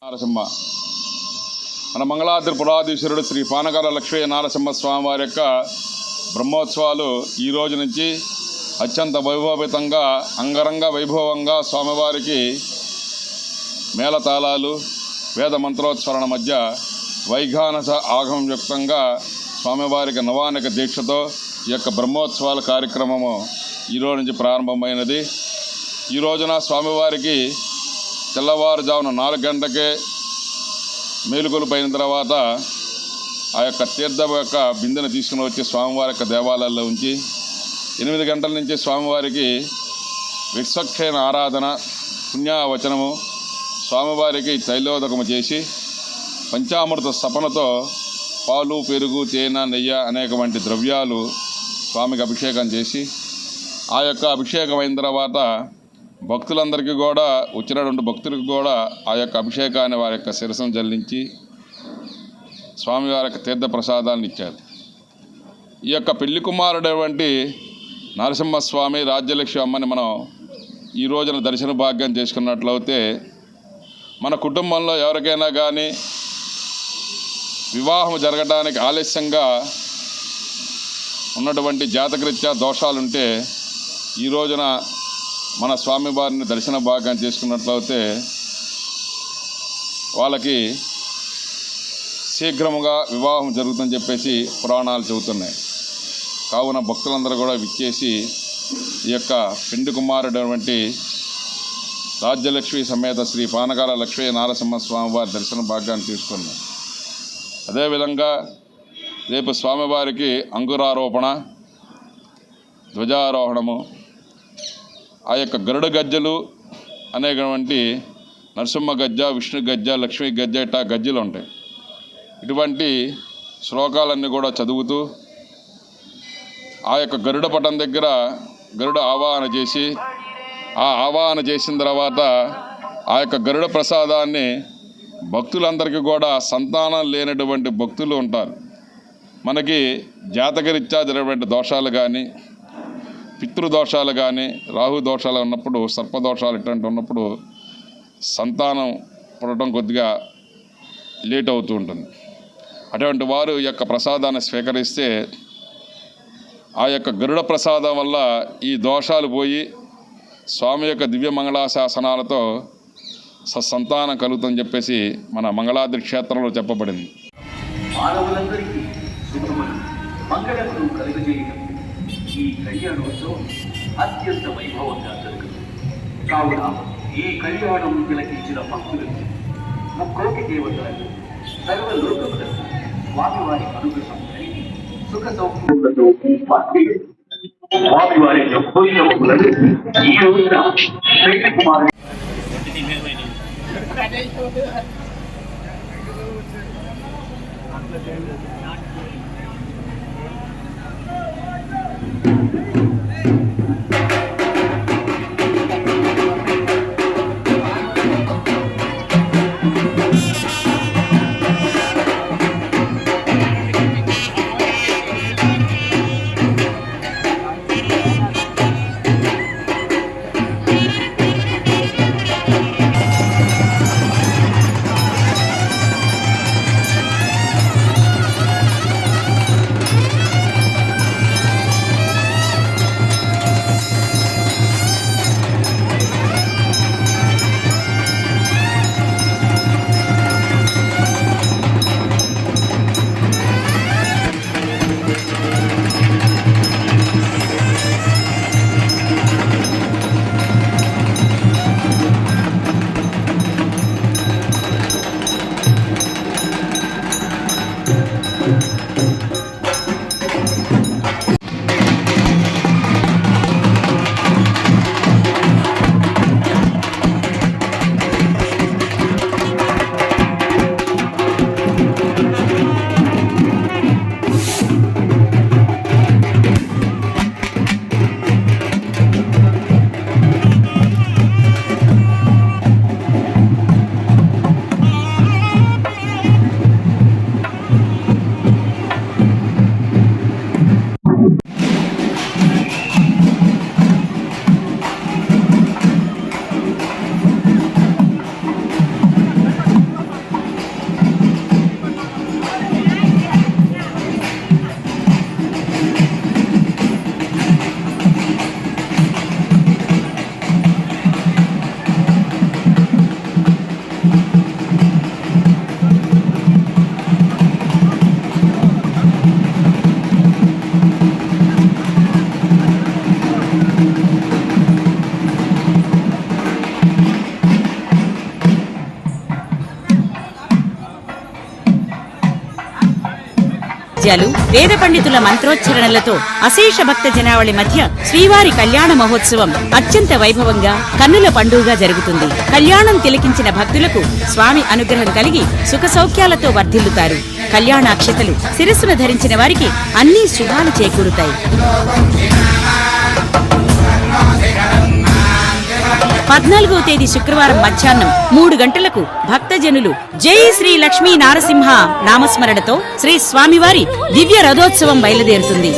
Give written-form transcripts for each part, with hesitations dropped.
నారసింహ మన మంగళాద్రి పురాధీశ్వరుడు శ్రీ పానకాల లక్ష్మీ నారసింహ స్వామివారి యొక్క బ్రహ్మోత్సవాలు ఈ రోజు నుంచి అత్యంత వైభవపేతంగా అంగరంగ వైభవంగా స్వామివారికి మేళతాళాలు వేద మంత్రోత్సరణ మధ్య వైఘానస ఆగమయుక్తంగా స్వామివారికి నవానిక దీక్షతో ఈ యొక్క బ్రహ్మోత్సవాల కార్యక్రమము ఈరోజు నుంచి ప్రారంభమైనది. ఈ రోజున స్వామివారికి తెల్లవారుజామున 4 గంటలకే మేలుకొలుపైన తర్వాత ఆ యొక్క తీర్థం యొక్క బిందెను తీసుకుని వచ్చి స్వామివారి యొక్క దేవాలయాల్లో ఉంచి 8 గంటల నుంచి స్వామివారికి విశ్వక్షేణ ఆరాధన పుణ్యావచనము స్వామివారికి తైలోదకము చేసి పంచామృత స్థపనతో పాలు పెరుగు తేనె నెయ్యి అనేక వంటి ద్రవ్యాలు స్వామికి అభిషేకం చేసి ఆ యొక్క అభిషేకం అయిన తర్వాత భక్తులందరికీ కూడా వచ్చినటువంటి భక్తులకు కూడా ఆ యొక్క అభిషేకాన్ని వారి యొక్క శిరస్సును జల్లించి స్వామివారి యొక్క తీర్థప్రసాదాన్ని ఇచ్చారు. ఈ యొక్క పెళ్లి కుమారుడు వంటి నరసింహస్వామి రాజ్యలక్ష్మి అమ్మని మనం ఈ రోజున దర్శన భాగ్యం చేసుకున్నట్లయితే మన కుటుంబంలో ఎవరికైనా కానీ వివాహం జరగడానికి ఆలస్యంగా ఉన్నటువంటి జాతకరీత్యా దోషాలుంటే ఈ రోజున మన స్వామివారిని దర్శన భాగ్యం చేసుకున్నట్లయితే వాళ్ళకి శీఘ్రముగా వివాహం జరుగుతుందని చెప్పేసి పురాణాలు చెబుతున్నాయి. కావున భక్తులందరూ కూడా విచ్చేసి ఈ యొక్క పెండి కుమారుడు వంటి రాజ్యలక్ష్మి సమేత శ్రీ పానకాల లక్ష్మీ నారసింహస్వామి వారి దర్శన భాగ్యాన్ని తీసుకున్నాం. అదేవిధంగా రేపు స్వామివారికి అంకురారోపణ ధ్వజారోహణము ఆ యొక్క గరుడ గజ్జలు అనేటువంటి నరసింహ గజ్జ విష్ణు గజ్జ లక్ష్మీ గజ్జ ఇట్టా గజ్జలు ఉంటాయి. ఇటువంటి శ్లోకాలన్నీ కూడా చదువుతూ ఆ యొక్క గరుడ పటం దగ్గర గరుడ ఆవాహన చేసి ఆ ఆవాహన చేసిన తర్వాత ఆ యొక్క గరుడ ప్రసాదాన్ని భక్తులందరికీ కూడా సంతానం లేనటువంటి భక్తులు ఉంటారు. మనకి జాతకరీత్యా జరిగినటువంటి దోషాలు కానీ పితృదోషాలు కానీ రాహు దోషాలు ఉన్నప్పుడు సర్పదోషాలు ఇట్లాంటి ఉన్నప్పుడు సంతానం పుట్టడం కొద్దిగా లేట్ అవుతూ ఉంటుంది. అటువంటి వారు ఈ యొక్క ప్రసాదాన్ని స్వీకరిస్తే ఆ యొక్క గరుడ ప్రసాదం వల్ల ఈ దోషాలు పోయి స్వామి యొక్క దివ్య మంగళాశాసనాలతో సత్సంతానం కలుగుతుందని చెప్పేసి మన మంగళాద్రి క్షేత్రంలో చెప్పబడింది. మానవులందరికీ సుఖములు మంగళములు కలుగజేయడం ఈ కళ్యాణోత్సవం అత్యంత వైభవంగా జరుగుతుంది. కావున ఈ కళ్యాణం తిలకించిన భక్తులకు ముక్కోటి దేవతలకు సర్వలోకములకు స్వామివారి అనుగ్రహం కలిగి సుఖ సౌఖ్యములతో స్వామివారి భోజనములను ఈ రోజున పెళ్లి కుమారుడు వాద్యాలు, వేద పండితుల మంత్రోచ్చరణలతో అశేష భక్త జనావళి మధ్య శ్రీవారి కళ్యాణ మహోత్సవం అత్యంత వైభవంగా కన్నుల పండుగగా జరుగుతుంది. కళ్యాణం తిలకించిన భక్తులకు స్వామి అనుగ్రహం కలిగి సుఖ సౌఖ్యాలతో వర్ధిల్లుతారు. కళ్యాణాక్షతలు శిరస్సును ధరించిన వారికి అన్ని శుభాలు చేకూరుతాయి. 14వ తేదీ శుక్రవారం మధ్యాహ్నం 3 గంటలకు భక్తజనులు జై శ్రీ లక్ష్మీ నారసింహ నామస్మరణతో శ్రీ స్వామివారి దివ్య రథోత్సవం బయలుదేరుతుంది.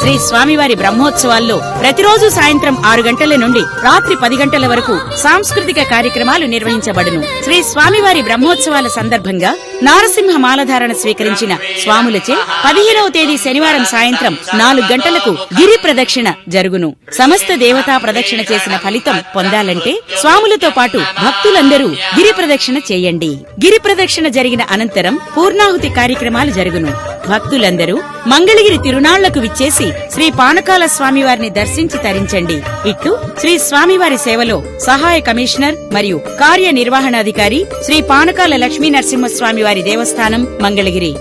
శ్రీ స్వామివారి బ్రహ్మోత్సవాల్లో ప్రతిరోజు సాయంత్రం 6 గంటల నుండి రాత్రి 10 గంటల వరకు సాంస్కృతిక కార్యక్రమాలు నిర్వహించబడును. శ్రీ స్వామివారి బ్రహ్మోత్సవాల సందర్భంగా నారసింహ మాలధారణ స్వీకరించిన స్వాములచే 15వ తేదీ శనివారం సాయంత్రం 4 గంటలకు గిరి ప్రదక్షిణ జరుగును. సమస్త దేవతా ప్రదక్షిణ చేసిన ఫలితం పొందాలంటే స్వాములతో పాటు భక్తులందరూ గిరి ప్రదక్షిణ చేయండి. గిరి ప్రదక్షిణ జరిగిన అనంతరం పూర్ణాహుతి కార్యక్రమాలు జరుగును. భక్తులందరూ మంగళగిరి తిరునాళ్లకు విచ్చేసి శ్రీ పానకాల స్వామివారిని దర్శించి తరించండి. ఇట్లు శ్రీ స్వామివారి సేవలో సహాయ కమిషనర్ మరియు కార్యనిర్వహణాధికారి శ్రీ పానకాల లక్ష్మీ నరసింహస్వామివారి దేవస్థానం, మంగళగిరి.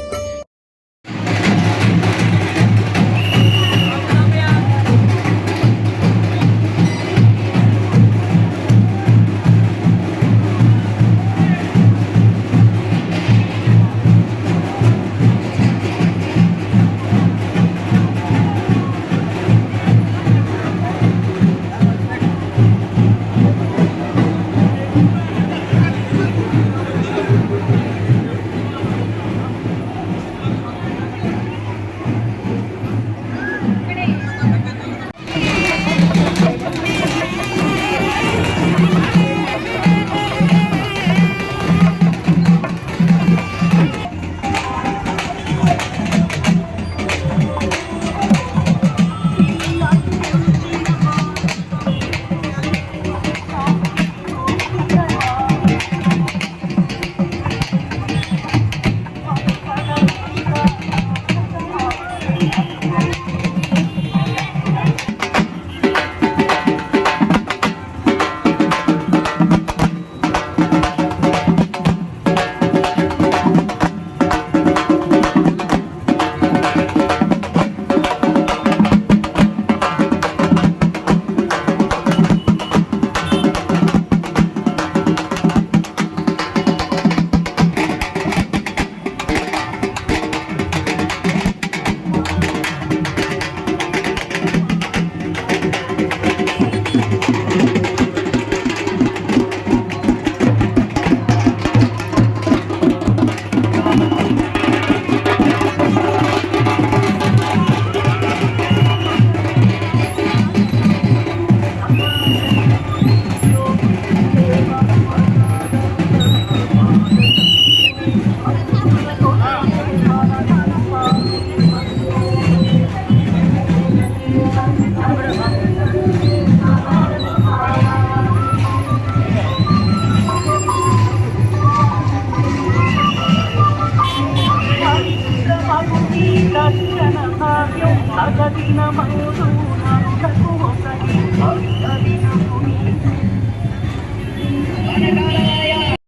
దర్శన భాగ్యం అగదిన మౌరు